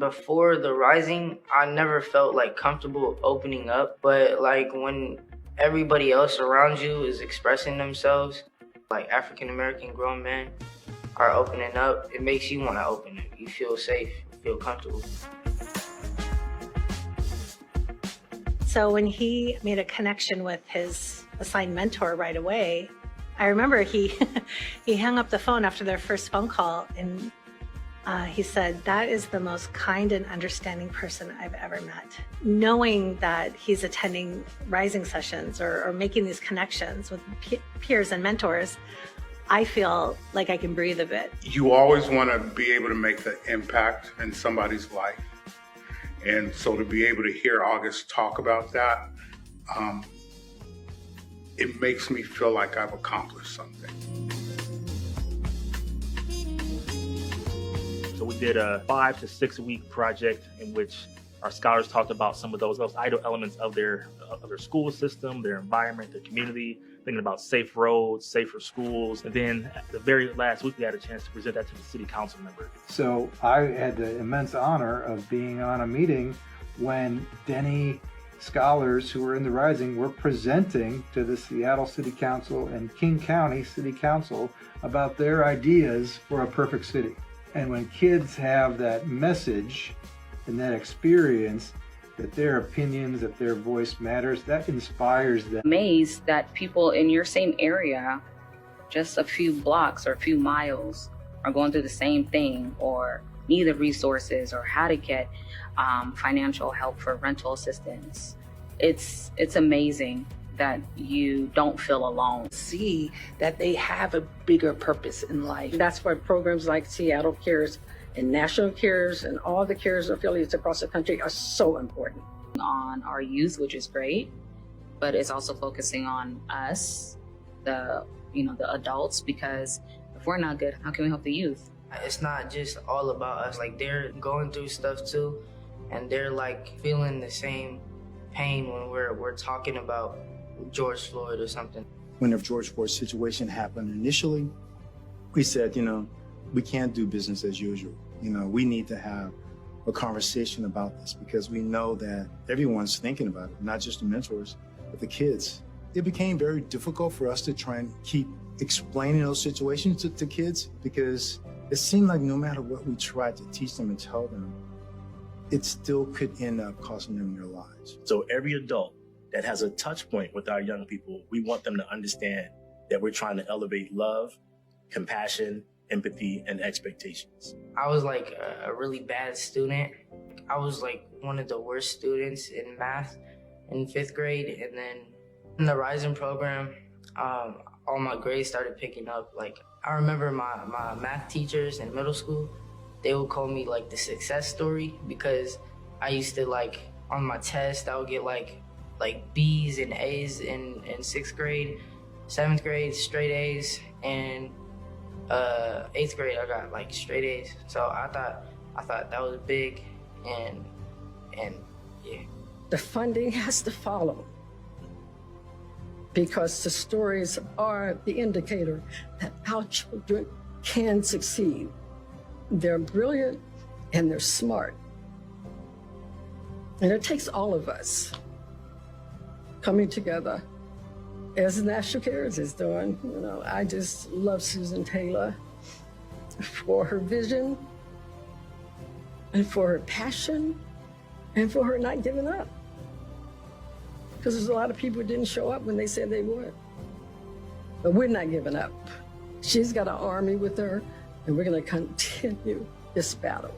Before the Rising, I never felt like comfortable opening up, but like when everybody else around you is expressing themselves, like African American grown men are opening up, it makes you want to open up. You feel safe, you feel comfortable. So when he made a connection with his assigned mentor right away, I remember he he hung up the phone after their first phone call, and he said, "That is the most kind and understanding person I've ever met." Knowing that he's attending Rising sessions or making these connections with peers and mentors, I feel like I can breathe a bit. You always want to be able to make the impact in somebody's life. And so to be able to hear August talk about that, it makes me feel like I've accomplished something. So we did a 5 to 6 week project in which our scholars talked about some of those ideal elements of their school system, their environment, their community, thinking about safe roads, safer schools. And then at the very last week, we had a chance to present that to the city council member. So I had the immense honor of being on a meeting when Denny scholars who were in the Rising were presenting to the Seattle City Council and King County City Council about their ideas for a perfect city. And when kids have that message and that experience, that their opinions, that their voice matters, that inspires them. Amazed that people in your same area, just a few blocks or a few miles, are going through the same thing or need the resources or how to get financial help for rental assistance. It's amazing that you don't feel alone. See that they have a bigger purpose in life. That's why programs like Seattle Cares and National Cares and all the Cares affiliates across the country are so important. On our youth, which is great, but it's also focusing on us, the adults, because if we're not good, how can we help the youth? It's not just all about us, like they're going through stuff too, and they're like feeling the same pain when we're talking about George Floyd or something. When the George Floyd situation happened initially, we said, we can't do business as usual. We need to have a conversation about this because we know that everyone's thinking about it, not just the mentors, but the kids. It became very difficult for us to try and keep explaining those situations to kids because it seemed like no matter what we tried to teach them and tell them, it still could end up costing them their lives. So every adult that has a touch point with our young people, we want them to understand that we're trying to elevate love, compassion, empathy, and expectations. I was like a really bad student. I was like one of the worst students in math in 5th grade. And then in the Rising program, all my grades started picking up. Like I remember my math teachers in middle school, they would call me like the success story because I used to like on my test, I would get like B's and A's in 6th grade, 7th grade, straight A's, and 8th grade I got like straight A's. So I thought that was big, and yeah. The funding has to follow because the stories are the indicator that our children can succeed. They're brilliant and they're smart. And it takes all of us coming together as National Cares is doing. I just love Susan Taylor for her vision and for her passion and for her not giving up. Because there's a lot of people who didn't show up when they said they would. But we're not giving up. She's got an army with her, and we're going to continue this battle.